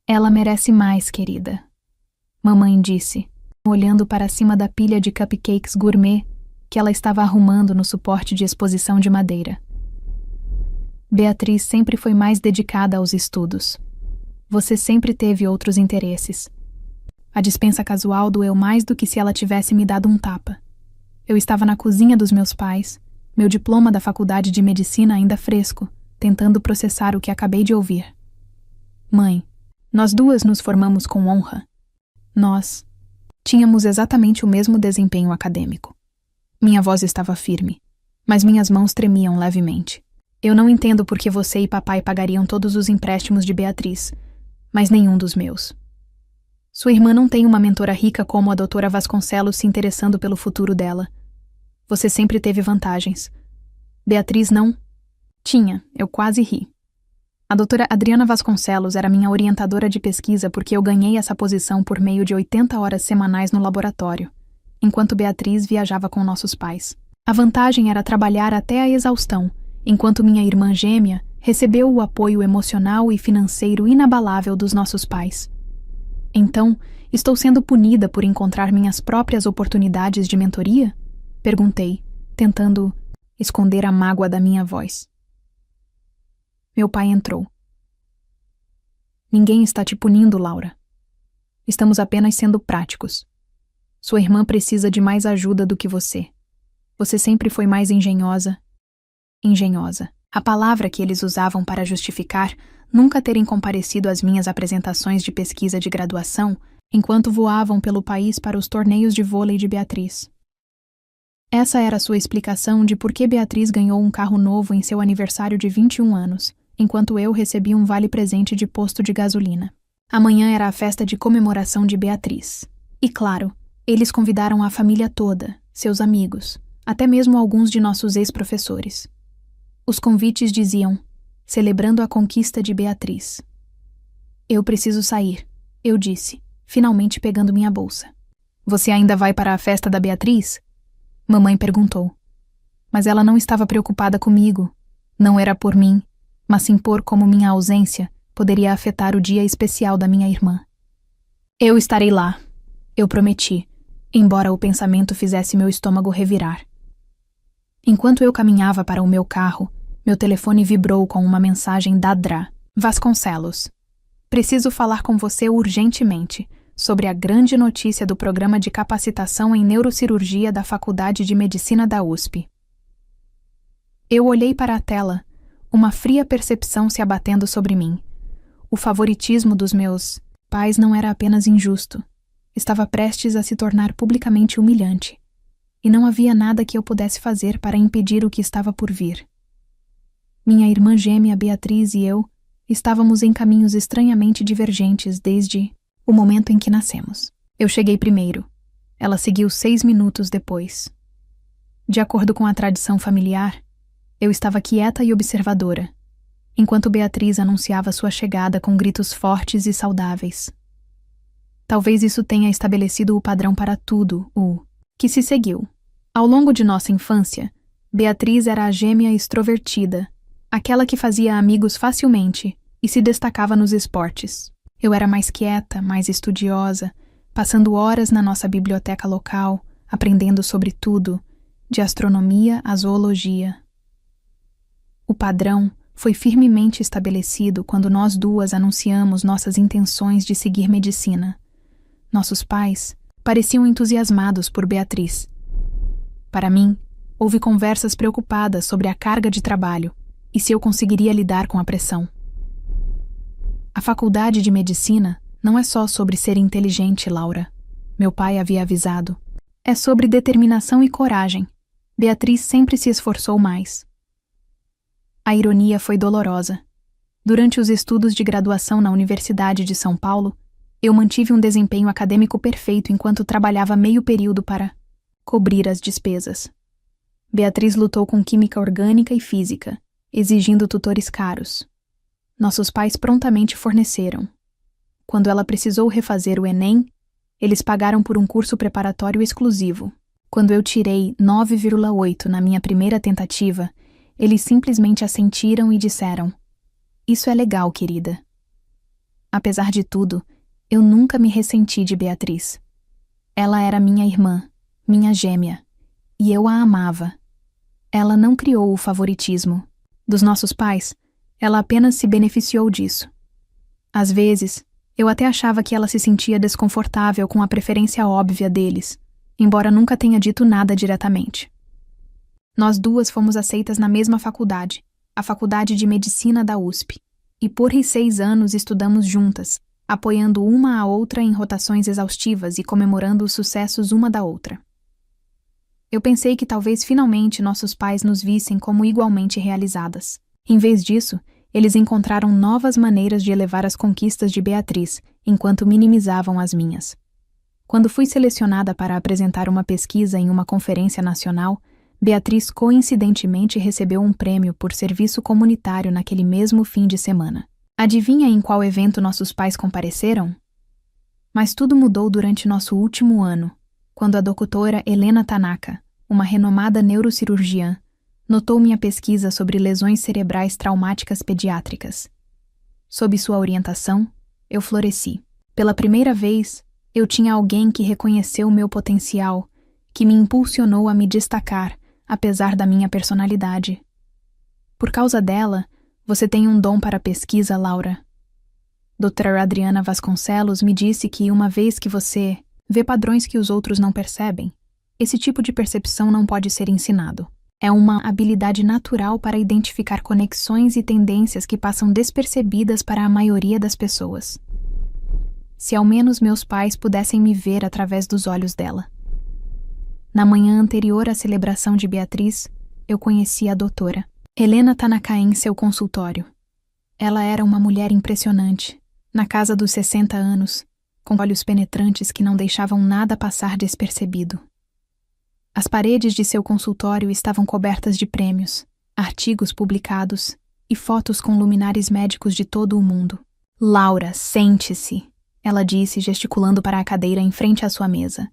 Ela merece mais, querida, mamãe disse, olhando para cima da pilha de cupcakes gourmet que ela estava arrumando no suporte de exposição de madeira. Beatriz sempre foi mais dedicada aos estudos. Você sempre teve outros interesses. A dispensa casual doeu mais do que se ela tivesse me dado um tapa. Eu estava na cozinha dos meus pais, meu diploma da faculdade de medicina ainda fresco, tentando processar o que acabei de ouvir. Mãe, nós duas nos formamos com honra. Nós tínhamos exatamente o mesmo desempenho acadêmico. Minha voz estava firme, mas minhas mãos tremiam levemente. Eu não entendo por que você e papai pagariam todos os empréstimos de Beatriz, mas nenhum dos meus. Sua irmã não tem uma mentora rica como a doutora Vasconcelos se interessando pelo futuro dela. Você sempre teve vantagens. Beatriz não tinha, eu quase ri. A doutora Adriana Vasconcelos era minha orientadora de pesquisa porque eu ganhei essa posição por meio de 80 horas semanais no laboratório, enquanto Beatriz viajava com nossos pais. A vantagem era trabalhar até a exaustão, enquanto minha irmã gêmea recebeu o apoio emocional e financeiro inabalável dos nossos pais. Então, estou sendo punida por encontrar minhas próprias oportunidades de mentoria? Perguntei, tentando esconder a mágoa da minha voz. Meu pai entrou. Ninguém está te punindo, Laura. Estamos apenas sendo práticos. Sua irmã precisa de mais ajuda do que você. Você sempre foi mais engenhosa. Engenhosa. A palavra que eles usavam para justificar nunca terem comparecido às minhas apresentações de pesquisa de graduação enquanto voavam pelo país para os torneios de vôlei de Beatriz. Essa era a sua explicação de por que Beatriz ganhou um carro novo em seu aniversário de 21 anos, enquanto eu recebi um vale-presente de posto de gasolina. Amanhã era a festa de comemoração de Beatriz. E claro, eles convidaram a família toda, seus amigos, até mesmo alguns de nossos ex-professores. Os convites diziam, celebrando a conquista de Beatriz. Eu preciso sair, eu disse, finalmente pegando minha bolsa. Você ainda vai para a festa da Beatriz? Mamãe perguntou. Mas ela não estava preocupada comigo. Não era por mim, mas sim por como minha ausência poderia afetar o dia especial da minha irmã. Eu estarei lá, eu prometi, embora o pensamento fizesse meu estômago revirar. Enquanto eu caminhava para o meu carro, meu telefone vibrou com uma mensagem da Dra. Vasconcelos. Preciso falar com você urgentemente sobre a grande notícia do programa de capacitação em neurocirurgia da Faculdade de Medicina da USP. Eu olhei para a tela, uma fria percepção se abatendo sobre mim. O favoritismo dos meus pais não era apenas injusto, estava prestes a se tornar publicamente humilhante, e não havia nada que eu pudesse fazer para impedir o que estava por vir. Minha irmã gêmea Beatriz e eu estávamos em caminhos estranhamente divergentes desde o momento em que nascemos. Eu cheguei primeiro. Ela seguiu 6 minutos depois. De acordo com a tradição familiar, eu estava quieta e observadora, enquanto Beatriz anunciava sua chegada com gritos fortes e saudáveis. Talvez isso tenha estabelecido o padrão para tudo, o que se seguiu. Ao longo de nossa infância, Beatriz era a gêmea extrovertida, aquela que fazia amigos facilmente e se destacava nos esportes. Eu era mais quieta, mais estudiosa, passando horas na nossa biblioteca local, aprendendo sobre tudo, de astronomia a zoologia. O padrão foi firmemente estabelecido quando nós duas anunciamos nossas intenções de seguir medicina. Nossos pais pareciam entusiasmados por Beatriz. Para mim, houve conversas preocupadas sobre a carga de trabalho e se eu conseguiria lidar com a pressão. A faculdade de medicina não é só sobre ser inteligente, Laura. Meu pai havia avisado. É sobre determinação e coragem. Beatriz sempre se esforçou mais. A ironia foi dolorosa. Durante os estudos de graduação na Universidade de São Paulo, eu mantive um desempenho acadêmico perfeito enquanto trabalhava meio período para cobrir as despesas. Beatriz lutou com química orgânica e física, exigindo tutores caros. Nossos pais prontamente forneceram. Quando ela precisou refazer o Enem, eles pagaram por um curso preparatório exclusivo. Quando eu tirei 9,8 na minha primeira tentativa, eles simplesmente assentiram e disseram: "Isso é legal, querida." Apesar de tudo, eu nunca me ressenti de Beatriz. Ela era minha irmã, minha gêmea, e eu a amava. Ela não criou o favoritismo dos nossos pais, ela apenas se beneficiou disso. Às vezes, eu até achava que ela se sentia desconfortável com a preferência óbvia deles, embora nunca tenha dito nada diretamente. Nós duas fomos aceitas na mesma faculdade, a Faculdade de Medicina da USP, e por 6 anos estudamos juntas, apoiando uma a outra em rotações exaustivas e comemorando os sucessos uma da outra. Eu pensei que talvez finalmente nossos pais nos vissem como igualmente realizadas. Em vez disso, eles encontraram novas maneiras de elevar as conquistas de Beatriz, enquanto minimizavam as minhas. Quando fui selecionada para apresentar uma pesquisa em uma conferência nacional, Beatriz coincidentemente recebeu um prêmio por serviço comunitário naquele mesmo fim de semana. Adivinha em qual evento nossos pais compareceram? Mas tudo mudou durante nosso último ano, quando a doutora Helena Tanaka, uma renomada neurocirurgiã, notou minha pesquisa sobre lesões cerebrais traumáticas pediátricas. Sob sua orientação, eu floresci. Pela primeira vez, eu tinha alguém que reconheceu meu potencial, que me impulsionou a me destacar, apesar da minha personalidade. Por causa dela, você tem um dom para a pesquisa, Laura. Doutora Adriana Vasconcelos me disse que uma vez que você vê padrões que os outros não percebem, esse tipo de percepção não pode ser ensinado. É uma habilidade natural para identificar conexões e tendências que passam despercebidas para a maioria das pessoas. Se ao menos meus pais pudessem me ver através dos olhos dela. Na manhã anterior à celebração de Beatriz, eu conheci a doutora Helena Tanaka em seu consultório. Ela era uma mulher impressionante, na casa dos 60 anos, com olhos penetrantes que não deixavam nada passar despercebido. As paredes de seu consultório estavam cobertas de prêmios, artigos publicados e fotos com luminares médicos de todo o mundo. "Laura, sente-se", ela disse, gesticulando para a cadeira em frente à sua mesa.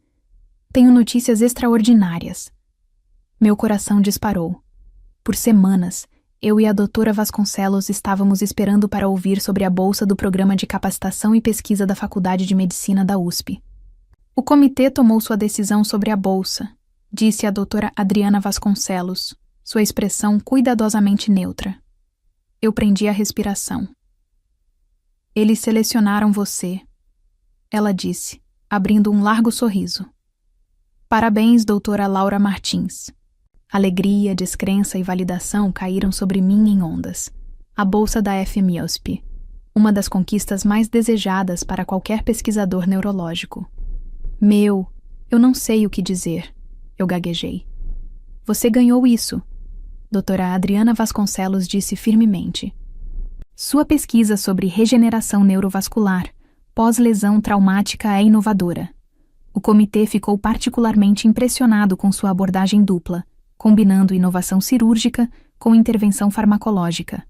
"Tenho notícias extraordinárias." Meu coração disparou. Por semanas, eu e a doutora Vasconcelos estávamos esperando para ouvir sobre a bolsa do Programa de Capacitação e Pesquisa da Faculdade de Medicina da USP. "O comitê tomou sua decisão sobre a bolsa", disse a doutora Adriana Vasconcelos, sua expressão cuidadosamente neutra. Eu prendi a respiração. "Eles selecionaram você", ela disse, abrindo um largo sorriso. "Parabéns, doutora Laura Martins." Alegria, descrença e validação caíram sobre mim em ondas. A bolsa da FMUSP, uma das conquistas mais desejadas para qualquer pesquisador neurológico. Eu não sei o que dizer." Eu gaguejei. "Você ganhou isso", doutora Adriana Vasconcelos disse firmemente. "Sua pesquisa sobre regeneração neurovascular, pós-lesão traumática é inovadora. O comitê ficou particularmente impressionado com sua abordagem dupla, combinando inovação cirúrgica com intervenção farmacológica.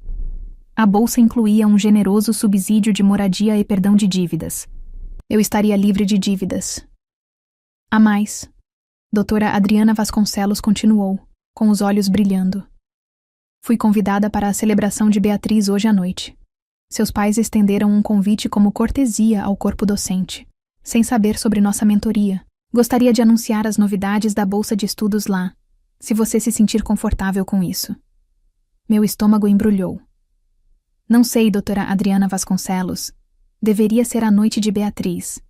A bolsa incluía um generoso subsídio de moradia e perdão de dívidas. Eu estaria livre de dívidas. A mais, doutora Adriana Vasconcelos continuou, com os olhos brilhando. "Fui convidada para a celebração de Beatriz hoje à noite. Seus pais estenderam um convite como cortesia ao corpo docente, sem saber sobre nossa mentoria. Gostaria de anunciar as novidades da bolsa de estudos lá, se você se sentir confortável com isso." Meu estômago embrulhou. "Não sei, doutora Adriana Vasconcelos. Deveria ser a noite de Beatriz.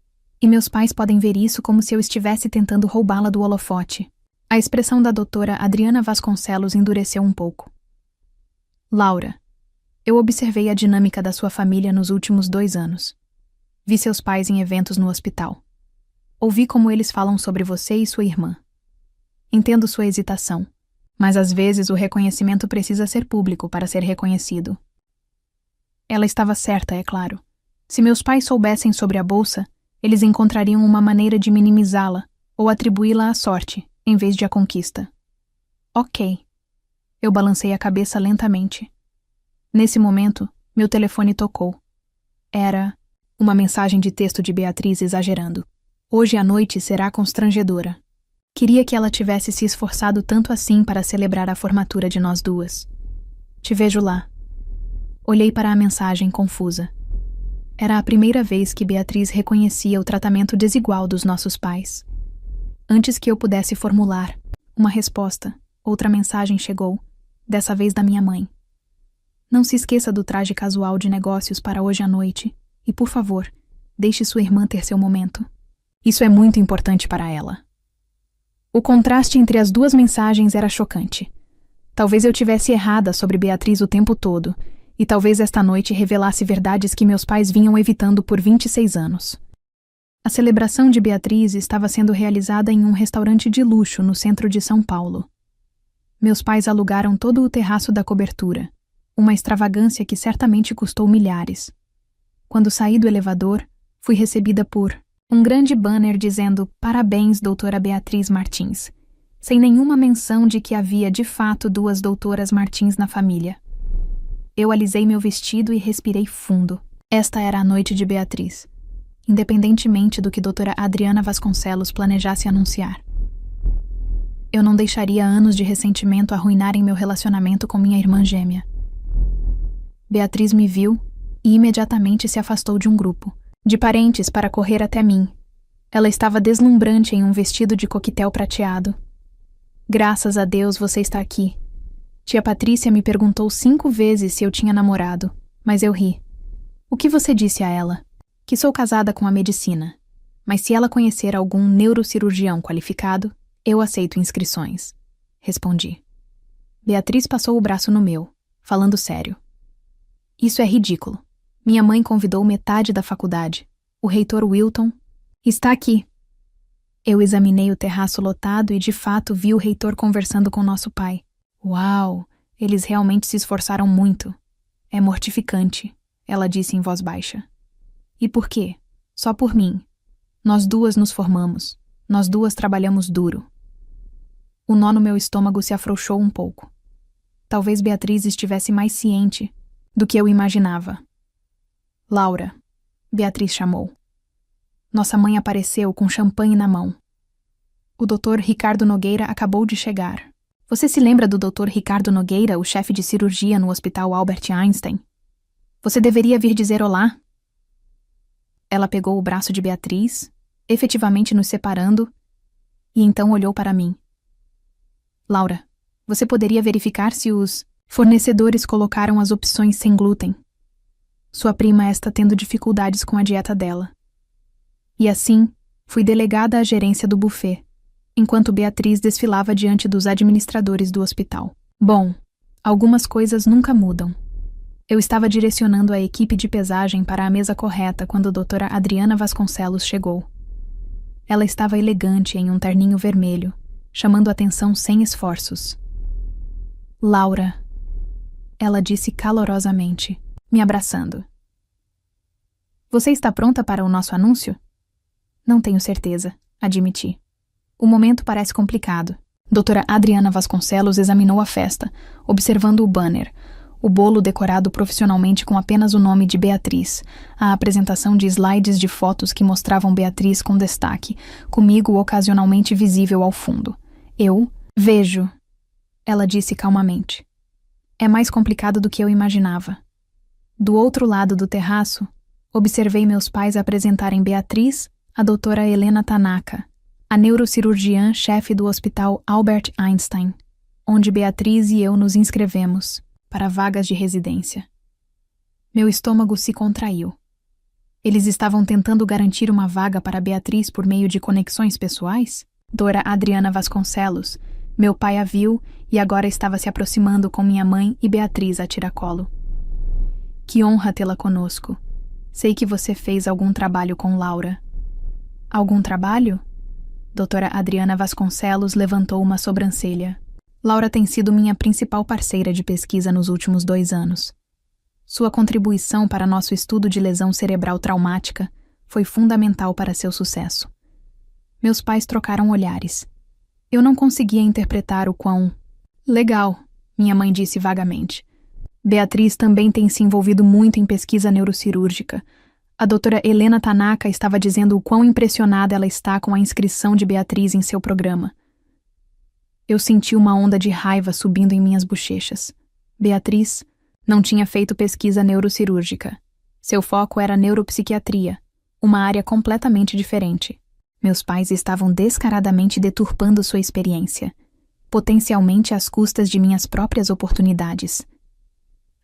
E meus pais podem ver isso como se eu estivesse tentando roubá-la do holofote." A expressão da doutora Adriana Vasconcelos endureceu um pouco. "Laura, eu observei a dinâmica da sua família nos últimos 2 anos. Vi seus pais em eventos no hospital. Ouvi como eles falam sobre você e sua irmã. Entendo sua hesitação, mas às vezes o reconhecimento precisa ser público para ser reconhecido." Ela estava certa, é claro. Se meus pais soubessem sobre a bolsa, eles encontrariam uma maneira de minimizá-la ou atribuí-la à sorte, em vez de à conquista. "Ok." Eu balancei a cabeça lentamente. Nesse momento, meu telefone tocou. Era uma mensagem de texto de Beatriz exagerando. "Hoje à noite será constrangedora. Queria que ela tivesse se esforçado tanto assim para celebrar a formatura de nós duas. Te vejo lá." Olhei para a mensagem confusa. Era a primeira vez que Beatriz reconhecia o tratamento desigual dos nossos pais. Antes que eu pudesse formular uma resposta, outra mensagem chegou, dessa vez da minha mãe. Não se esqueça do traje casual de negócios para hoje à noite e, por favor, deixe sua irmã ter seu momento. Isso é muito importante para ela. O contraste entre as duas mensagens era chocante. Talvez eu tivesse errada sobre Beatriz o tempo todo, e talvez esta noite revelasse verdades que meus pais vinham evitando por 26 anos. A celebração de Beatriz estava sendo realizada em um restaurante de luxo no centro de São Paulo. Meus pais alugaram todo o terraço da cobertura, uma extravagância que certamente custou milhares. Quando saí do elevador, fui recebida por um grande banner dizendo "Parabéns, doutora Beatriz Martins", sem nenhuma menção de que havia de fato 2 doutoras Martins na família. Eu alisei meu vestido e respirei fundo. Esta era a noite de Beatriz, independentemente do que doutora Adriana Vasconcelos planejasse anunciar. Eu não deixaria anos de ressentimento arruinarem meu relacionamento com minha irmã gêmea. Beatriz me viu e imediatamente se afastou de um grupo de parentes para correr até mim. Ela estava deslumbrante em um vestido de coquetel prateado. "Graças a Deus você está aqui." Tia Patrícia me perguntou 5 vezes se eu tinha namorado, mas eu ri. "O que você disse a ela?" "Que sou casada com a medicina, mas se ela conhecer algum neurocirurgião qualificado, eu aceito inscrições", respondi. Beatriz passou o braço no meu, falando sério. "Isso é ridículo. Minha mãe convidou metade da faculdade. O reitor Wilton está aqui." Eu examinei o terraço lotado e de fato vi o reitor conversando com nosso pai. "Uau, eles realmente se esforçaram muito. É mortificante", ela disse em voz baixa. "E por quê? Só por mim. Nós 2 nos formamos. Nós 2 trabalhamos duro." O nó no meu estômago se afrouxou um pouco. Talvez Beatriz estivesse mais ciente do que eu imaginava. "Laura", Beatriz chamou. Nossa mãe apareceu com champanhe na mão. "O Dr. Ricardo Nogueira acabou de chegar. Você se lembra do Dr. Ricardo Nogueira, o chefe de cirurgia no Hospital Albert Einstein? Você deveria vir dizer olá." Ela pegou o braço de Beatriz, efetivamente nos separando, e então olhou para mim. "Laura, você poderia verificar se os fornecedores colocaram as opções sem glúten. Sua prima está tendo dificuldades com a dieta dela." E assim, fui delegada à gerência do buffet, enquanto Beatriz desfilava diante dos administradores do hospital. Bom, algumas coisas nunca mudam. Eu estava direcionando a equipe de pesagem para a mesa correta quando a doutora Adriana Vasconcelos chegou. Ela estava elegante em um terninho vermelho, chamando atenção sem esforços. "Laura", ela disse calorosamente, me abraçando. "Você está pronta para o nosso anúncio?" "Não tenho certeza", admiti. "O momento parece complicado." Doutora Adriana Vasconcelos examinou a festa, observando o banner, o bolo decorado profissionalmente com apenas o nome de Beatriz, a apresentação de slides de fotos que mostravam Beatriz com destaque, comigo ocasionalmente visível ao fundo. "Eu vejo", ela disse calmamente. "É mais complicado do que eu imaginava." Do outro lado do terraço, observei meus pais apresentarem Beatriz, a doutora Helena Tanaka, a neurocirurgiã-chefe do Hospital Albert Einstein, onde Beatriz e eu nos inscrevemos para vagas de residência. Meu estômago se contraiu. Eles estavam tentando garantir uma vaga para Beatriz por meio de conexões pessoais? Dora Adriana Vasconcelos, meu pai a viu e agora estava se aproximando com minha mãe e Beatriz a tiracolo. "Que honra tê-la conosco. Sei que você fez algum trabalho com Laura." "Algum trabalho?" Doutora Adriana Vasconcelos levantou uma sobrancelha. "Laura tem sido minha principal parceira de pesquisa nos últimos 2 anos. Sua contribuição para nosso estudo de lesão cerebral traumática foi fundamental para seu sucesso." Meus pais trocaram olhares. Eu não conseguia interpretar o quão legal, minha mãe disse vagamente. "Beatriz também tem se envolvido muito em pesquisa neurocirúrgica. A doutora Helena Tanaka estava dizendo o quão impressionada ela está com a inscrição de Beatriz em seu programa." Eu senti uma onda de raiva subindo em minhas bochechas. Beatriz não tinha feito pesquisa neurocirúrgica. Seu foco era neuropsiquiatria, uma área completamente diferente. Meus pais estavam descaradamente deturpando sua experiência, potencialmente às custas de minhas próprias oportunidades.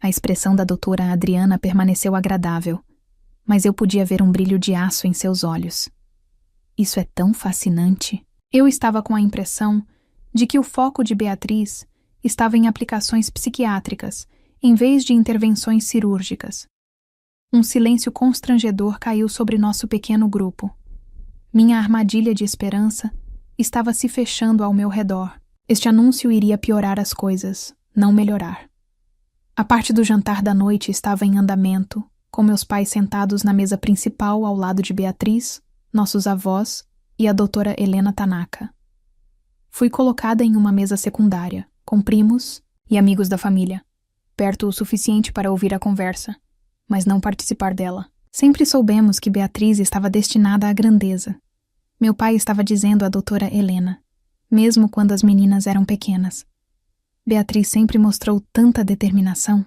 A expressão da doutora Adriana permaneceu agradável, mas eu podia ver um brilho de aço em seus olhos. Isso é tão fascinante. Eu estava com a impressão de que o foco de Beatriz estava em aplicações psiquiátricas, em vez de intervenções cirúrgicas. Um silêncio constrangedor caiu sobre nosso pequeno grupo. Minha armadilha de esperança estava se fechando ao meu redor. Este anúncio iria piorar as coisas, não melhorar. A parte do jantar da noite estava em andamento, com meus pais sentados na mesa principal ao lado de Beatriz, nossos avós e a doutora Helena Tanaka. Fui colocada em uma mesa secundária, com primos e amigos da família, perto o suficiente para ouvir a conversa, mas não participar dela. Sempre soubemos que Beatriz estava destinada à grandeza. Meu pai estava dizendo à doutora Helena, mesmo quando as meninas eram pequenas. Beatriz sempre mostrou tanta determinação.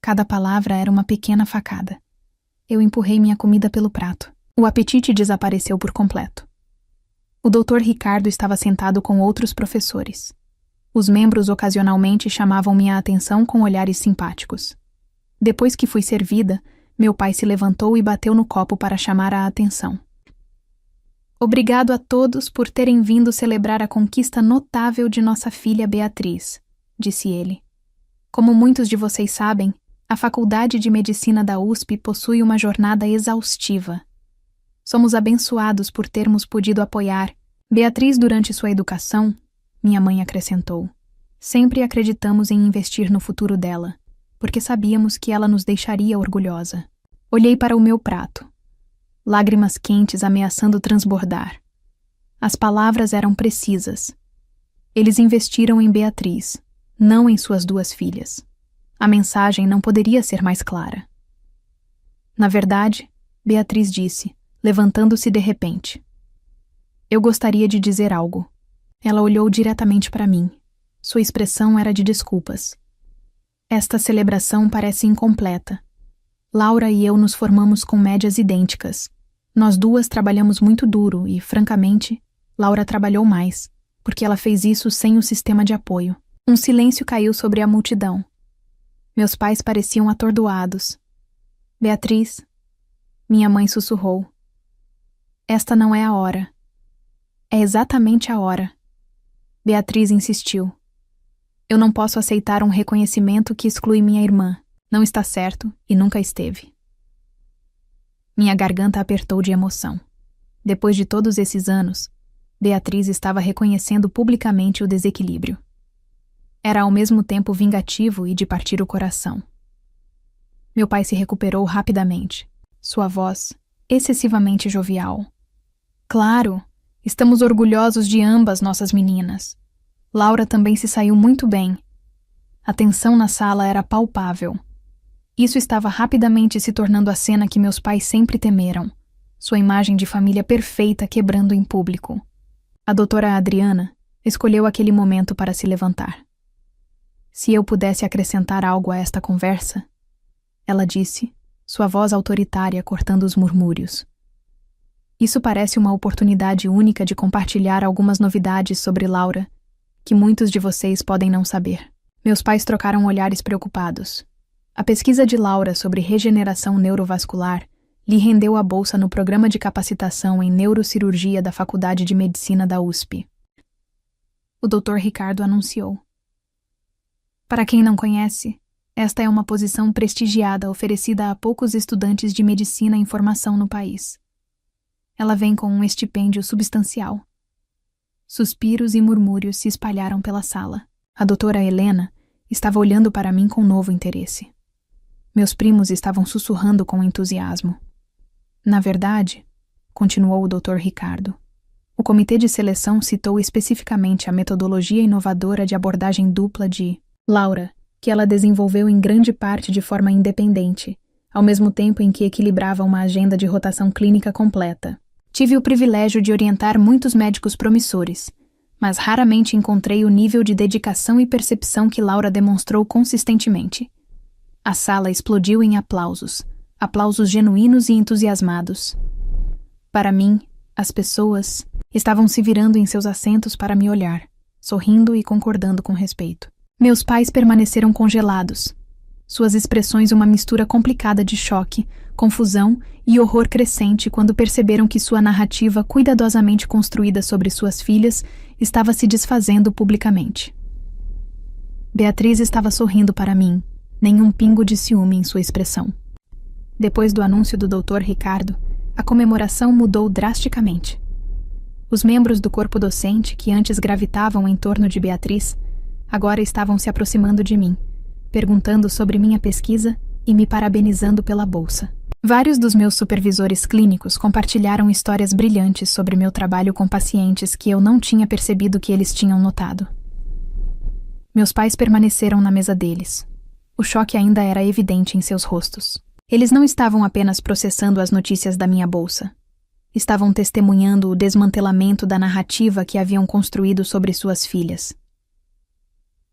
Cada palavra era uma pequena facada. Eu empurrei minha comida pelo prato. O apetite desapareceu por completo. O Dr. Ricardo estava sentado com outros professores. Os membros ocasionalmente chamavam minha atenção com olhares simpáticos. Depois que fui servida, meu pai se levantou e bateu no copo para chamar a atenção. Obrigado a todos por terem vindo celebrar a conquista notável de nossa filha Beatriz, disse ele. Como muitos de vocês sabem, a Faculdade de Medicina da USP possui uma jornada exaustiva. Somos abençoados por termos podido apoiar Beatriz durante sua educação, minha mãe acrescentou. Sempre acreditamos em investir no futuro dela, porque sabíamos que ela nos deixaria orgulhosa. Olhei para o meu prato. Lágrimas quentes ameaçando transbordar. As palavras eram precisas. Eles investiram em Beatriz, não em suas duas filhas. A mensagem não poderia ser mais clara. Na verdade, Beatriz disse, levantando-se de repente. Eu gostaria de dizer algo. Ela olhou diretamente para mim. Sua expressão era de desculpas. Esta celebração parece incompleta. Laura e eu nos formamos com médias idênticas. Nós duas trabalhamos muito duro e, francamente, Laura trabalhou mais, porque ela fez isso sem o sistema de apoio. Um silêncio caiu sobre a multidão. Meus pais pareciam atordoados. Beatriz, minha mãe sussurrou. Esta não é a hora. É exatamente a hora. Beatriz insistiu. Eu não posso aceitar um reconhecimento que exclui minha irmã. Não está certo e nunca esteve. Minha garganta apertou de emoção. Depois de todos esses anos, Beatriz estava reconhecendo publicamente o desequilíbrio. Era ao mesmo tempo vingativo e de partir o coração. Meu pai se recuperou rapidamente. Sua voz, excessivamente jovial. Claro, estamos orgulhosos de ambas nossas meninas. Laura também se saiu muito bem. A tensão na sala era palpável. Isso estava rapidamente se tornando a cena que meus pais sempre temeram. Sua imagem de família perfeita quebrando em público. A doutora Adriana escolheu aquele momento para se levantar. Se eu pudesse acrescentar algo a esta conversa, ela disse, sua voz autoritária cortando os murmúrios. Isso parece uma oportunidade única de compartilhar algumas novidades sobre Laura, que muitos de vocês podem não saber. Meus pais trocaram olhares preocupados. A pesquisa de Laura sobre regeneração neurovascular lhe rendeu a bolsa no programa de capacitação em neurocirurgia da Faculdade de Medicina da USP. O Dr. Ricardo anunciou. Para quem não conhece, esta é uma posição prestigiada oferecida a poucos estudantes de medicina em formação no país. Ela vem com um estipêndio substancial. Suspiros e murmúrios se espalharam pela sala. A doutora Helena estava olhando para mim com novo interesse. Meus primos estavam sussurrando com entusiasmo. Na verdade, continuou o Dr. Ricardo, o comitê de seleção citou especificamente a metodologia inovadora de abordagem dupla de Laura, que ela desenvolveu em grande parte de forma independente, ao mesmo tempo em que equilibrava uma agenda de rotação clínica completa. Tive o privilégio de orientar muitos médicos promissores, mas raramente encontrei o nível de dedicação e percepção que Laura demonstrou consistentemente. A sala explodiu em aplausos, aplausos genuínos e entusiasmados. Para mim, as pessoas estavam se virando em seus assentos para me olhar, sorrindo e concordando com respeito. Meus pais permaneceram congelados. Suas expressões uma mistura complicada de choque, confusão e horror crescente quando perceberam que sua narrativa cuidadosamente construída sobre suas filhas estava se desfazendo publicamente. Beatriz estava sorrindo para mim, nenhum pingo de ciúme em sua expressão. Depois do anúncio do Dr. Ricardo, a comemoração mudou drasticamente. Os membros do corpo docente, que antes gravitavam em torno de Beatriz, agora estavam se aproximando de mim, perguntando sobre minha pesquisa e me parabenizando pela bolsa. Vários dos meus supervisores clínicos compartilharam histórias brilhantes sobre meu trabalho com pacientes que eu não tinha percebido que eles tinham notado. Meus pais permaneceram na mesa deles. O choque ainda era evidente em seus rostos. Eles não estavam apenas processando as notícias da minha bolsa. Estavam testemunhando o desmantelamento da narrativa que haviam construído sobre suas filhas.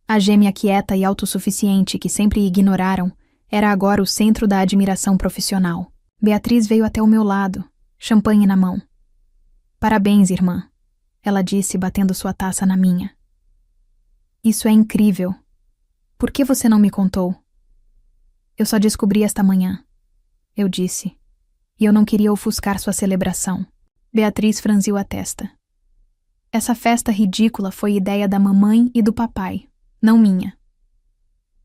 A gêmea quieta e autossuficiente que sempre ignoraram era agora o centro da admiração profissional. Beatriz veio até o meu lado, champanhe na mão. "Parabéns, irmã", ela disse, batendo sua taça na minha. "Isso é incrível. Por que você não me contou?" "Eu só descobri esta manhã", eu disse, e eu não queria ofuscar sua celebração. Beatriz franziu a testa. "Essa festa ridícula foi ideia da mamãe e do papai, não minha.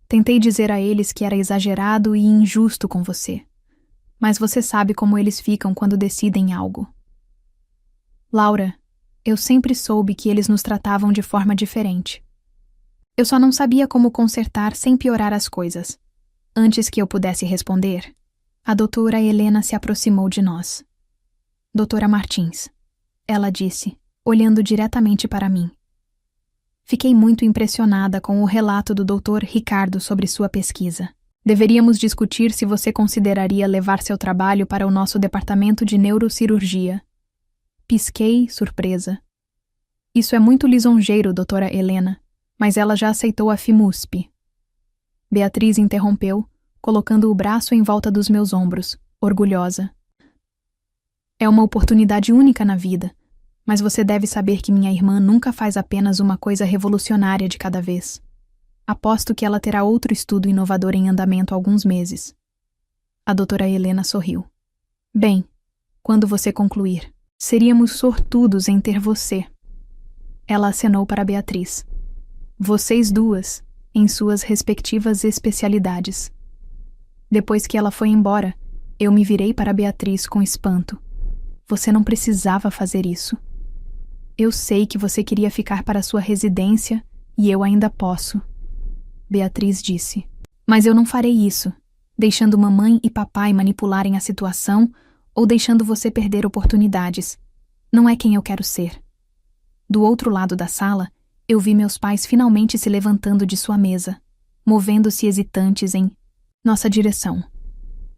Tentei dizer a eles que era exagerado e injusto com você, mas você sabe como eles ficam quando decidem algo. Laura, eu sempre soube que eles nos tratavam de forma diferente. Eu só não sabia como consertar sem piorar as coisas." Antes que eu pudesse responder, a doutora Helena se aproximou de nós. "Doutora Martins", ela disse, olhando diretamente para mim. "Fiquei muito impressionada com o relato do Dr. Ricardo sobre sua pesquisa. Deveríamos discutir se você consideraria levar seu trabalho para o nosso departamento de neurocirurgia." Pisquei, surpresa. "Isso é muito lisonjeiro, doutora Helena, mas ela já aceitou a FIMUSP." Beatriz interrompeu, colocando o braço em volta dos meus ombros, orgulhosa. "É uma oportunidade única na vida, mas você deve saber que minha irmã nunca faz apenas uma coisa revolucionária de cada vez. Aposto que ela terá outro estudo inovador em andamento há alguns meses." A doutora Helena sorriu. "Bem, quando você concluir, seríamos sortudos em ter você." Ela acenou para Beatriz. "Vocês duas, em suas respectivas especialidades." Depois que ela foi embora, eu me virei para Beatriz com espanto. "Você não precisava fazer isso. Eu sei que você queria ficar para sua residência e eu ainda posso." Beatriz disse. "Mas eu não farei isso, deixando mamãe e papai manipularem a situação ou deixando você perder oportunidades. Não é quem eu quero ser." Do outro lado da sala, eu vi meus pais finalmente se levantando de sua mesa, movendo-se hesitantes em nossa direção.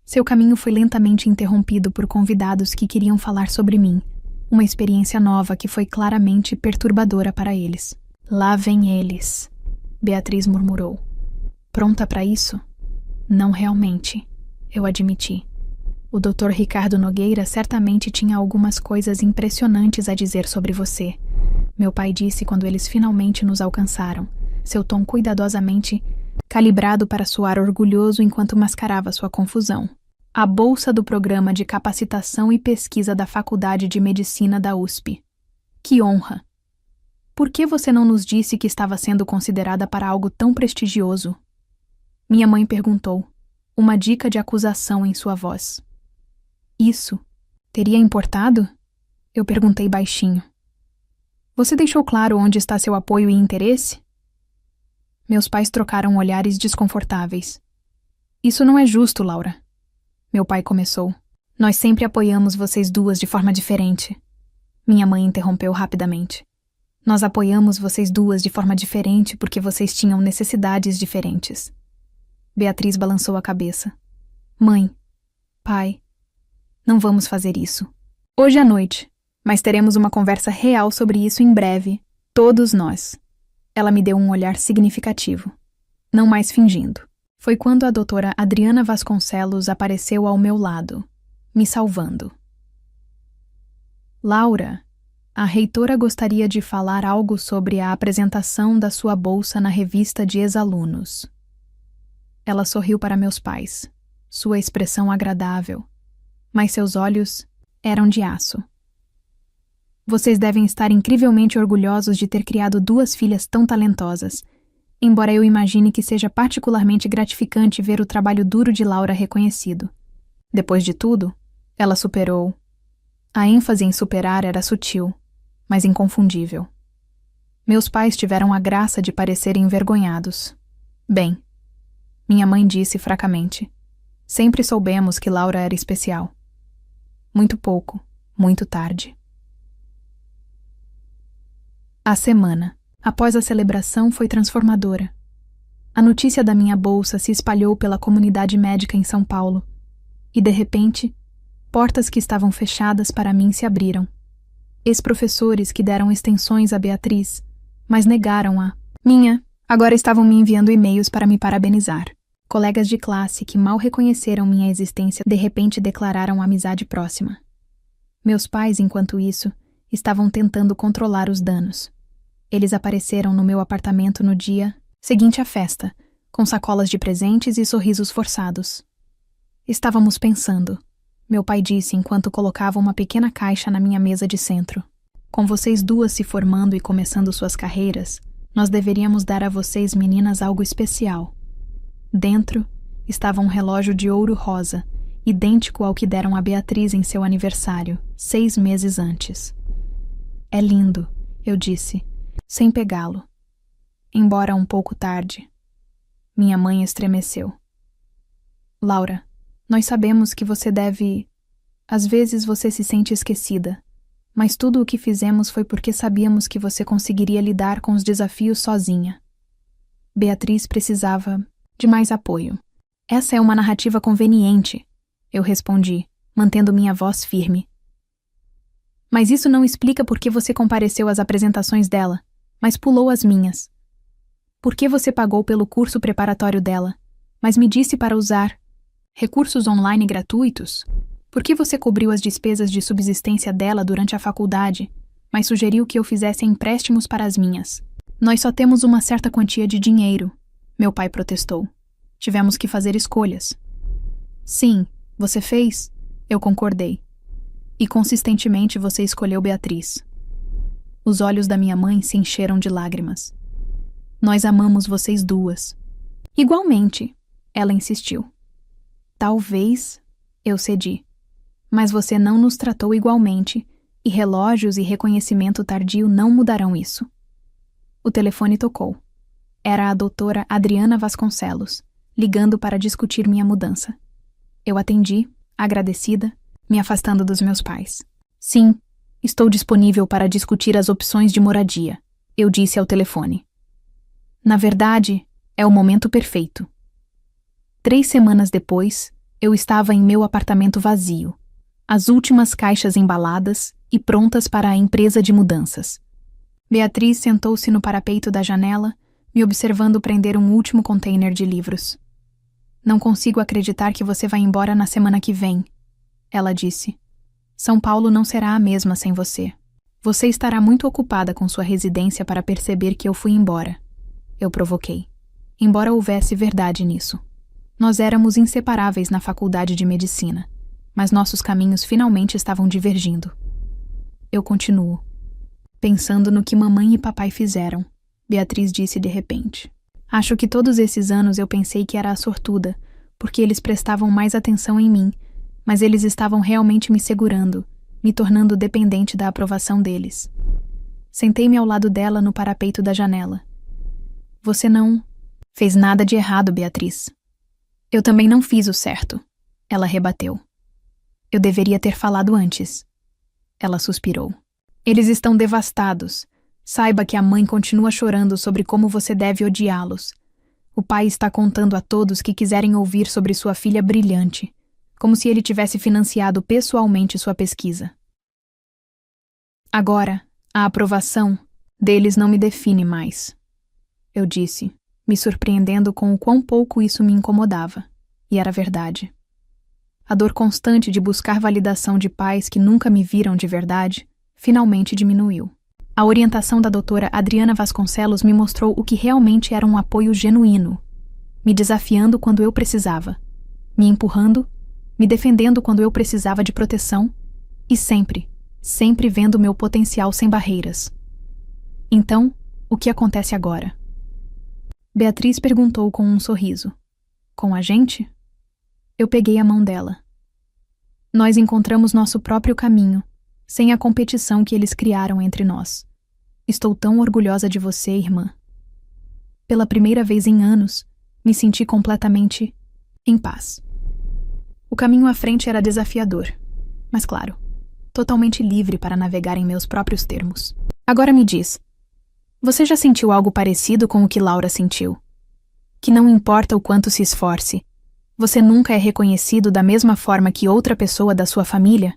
Seu caminho foi lentamente interrompido por convidados que queriam falar sobre mim, uma experiência nova que foi claramente perturbadora para eles. "Lá vem eles", Beatriz murmurou. "Pronta para isso?" "Não realmente", eu admiti. "O Dr. Ricardo Nogueira certamente tinha algumas coisas impressionantes a dizer sobre você", meu pai disse quando eles finalmente nos alcançaram, seu tom cuidadosamente calibrado para soar orgulhoso enquanto mascarava sua confusão. "A bolsa do programa de capacitação e pesquisa da Faculdade de Medicina da USP. Que honra! Por que você não nos disse que estava sendo considerada para algo tão prestigioso?" Minha mãe perguntou, uma dica de acusação em sua voz. "Isso teria importado?" Eu perguntei baixinho. "Você deixou claro onde está seu apoio e interesse?" Meus pais trocaram olhares desconfortáveis. "Isso não é justo, Laura." Meu pai começou. "Nós sempre apoiamos vocês duas de forma diferente." Minha mãe interrompeu rapidamente. "Nós apoiamos vocês duas de forma diferente porque vocês tinham necessidades diferentes." Beatriz balançou a cabeça. "Mãe, pai, não vamos fazer isso. Hoje à noite, mas teremos uma conversa real sobre isso em breve, todos nós." Ela me deu um olhar significativo. "Não mais fingindo." Foi quando a doutora Adriana Vasconcelos apareceu ao meu lado, me salvando. Laura, a reitora gostaria de falar algo sobre a apresentação da sua bolsa na revista de ex-alunos. Ela sorriu para meus pais, sua expressão agradável, mas seus olhos eram de aço. Vocês devem estar incrivelmente orgulhosos de ter criado 2 filhas tão talentosas, embora eu imagine que seja particularmente gratificante ver o trabalho duro de Laura reconhecido. Depois de tudo, ela superou. A ênfase em superar era sutil, mas inconfundível. Meus pais tiveram a graça de parecerem envergonhados. Bem, minha mãe disse fracamente, sempre soubemos que Laura era especial. Muito pouco, muito tarde. A semana, após a celebração, foi transformadora. A notícia da minha bolsa se espalhou pela comunidade médica em São Paulo, e de repente, portas que estavam fechadas para mim se abriram. Ex-professores que deram extensões a Beatriz, mas negaram-a. Agora estavam me enviando e-mails para me parabenizar. Colegas de classe que mal reconheceram minha existência de repente declararam amizade próxima. Meus pais, enquanto isso, estavam tentando controlar os danos. Eles apareceram no meu apartamento no dia seguinte à festa, com sacolas de presentes e sorrisos forçados. Estávamos pensando, meu pai disse enquanto colocava uma pequena caixa na minha mesa de centro. Com vocês 2 se formando e começando suas carreiras, nós deveríamos dar a vocês meninas algo especial. Dentro estava um relógio de ouro rosa, idêntico ao que deram a Beatriz em seu aniversário, 6 meses antes. É lindo, eu disse, sem pegá-lo. Embora um pouco tarde. Minha mãe estremeceu. Laura, nós sabemos que você deve... Às vezes você se sente esquecida, mas tudo o que fizemos foi porque sabíamos que você conseguiria lidar com os desafios sozinha. Beatriz precisava de mais apoio. Essa é uma narrativa conveniente, eu respondi, mantendo minha voz firme. Mas isso não explica por que você compareceu às apresentações dela, mas pulou as minhas. Por que você pagou pelo curso preparatório dela, mas me disse para usar recursos online gratuitos? Por que você cobriu as despesas de subsistência dela durante a faculdade, mas sugeriu que eu fizesse empréstimos para as minhas? Nós só temos uma certa quantia de dinheiro, meu pai protestou. Tivemos que fazer escolhas. Sim, você fez, eu concordei. E consistentemente você escolheu Beatriz. Os olhos da minha mãe se encheram de lágrimas. Nós amamos vocês 2. Igualmente, ela insistiu. Talvez, eu cedi. Mas você não nos tratou igualmente, e relógios e reconhecimento tardio não mudarão isso. O telefone tocou. Era a doutora Adriana Vasconcelos, ligando para discutir minha mudança. Eu atendi, agradecida, me afastando dos meus pais. Sim, estou disponível para discutir as opções de moradia, eu disse ao telefone. Na verdade, é o momento perfeito. 3 semanas depois, eu estava em meu apartamento vazio, as últimas caixas embaladas e prontas para a empresa de mudanças. Beatriz sentou-se no parapeito da janela, me observando prender um último container de livros. Não consigo acreditar que você vai embora na semana que vem, ela disse. São Paulo não será a mesma sem você. Você estará muito ocupada com sua residência para perceber que eu fui embora. Eu provoquei. Embora houvesse verdade nisso. Nós éramos inseparáveis na faculdade de medicina, mas nossos caminhos finalmente estavam divergindo. Eu continuo. Pensando no que mamãe e papai fizeram, Beatriz disse de repente. Acho que todos esses anos eu pensei que era a sortuda, porque eles prestavam mais atenção em mim, mas eles estavam realmente me segurando, me tornando dependente da aprovação deles. Sentei-me ao lado dela no parapeito da janela. Você não fez nada de errado, Beatriz. Eu também não fiz o certo, ela rebateu. Eu deveria ter falado antes. Ela suspirou. Eles estão devastados. Saiba que a mãe continua chorando sobre como você deve odiá-los. O pai está contando a todos que quiserem ouvir sobre sua filha brilhante, como se ele tivesse financiado pessoalmente sua pesquisa. Agora, a aprovação deles não me define mais, eu disse, me surpreendendo com o quão pouco isso me incomodava. E era verdade. A dor constante de buscar validação de pais que nunca me viram de verdade finalmente diminuiu. A orientação da doutora Adriana Vasconcelos me mostrou o que realmente era um apoio genuíno, me desafiando quando eu precisava, me empurrando, me defendendo quando eu precisava de proteção e sempre vendo meu potencial sem barreiras. Então, o que acontece agora? Beatriz perguntou com um sorriso. Com a gente? Eu peguei a mão dela. Nós encontramos nosso próprio caminho, sem a competição que eles criaram entre nós. Estou tão orgulhosa de você, irmã. Pela primeira vez em anos, me senti completamente em paz. O caminho à frente era desafiador, mas claro, totalmente livre para navegar em meus próprios termos. Agora me diz, você já sentiu algo parecido com o que Laura sentiu? Que não importa o quanto se esforce, você nunca é reconhecido da mesma forma que outra pessoa da sua família?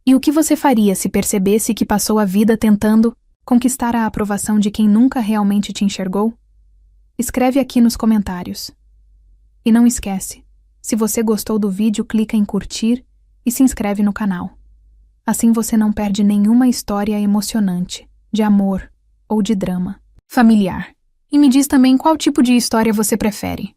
E o que você faria se percebesse que passou a vida tentando conquistar a aprovação de quem nunca realmente te enxergou? Escreve aqui nos comentários. E não esquece, se você gostou do vídeo, clica em curtir e se inscreve no canal. Assim você não perde nenhuma história emocionante, de amor ou de drama familiar. E me diz também qual tipo de história você prefere.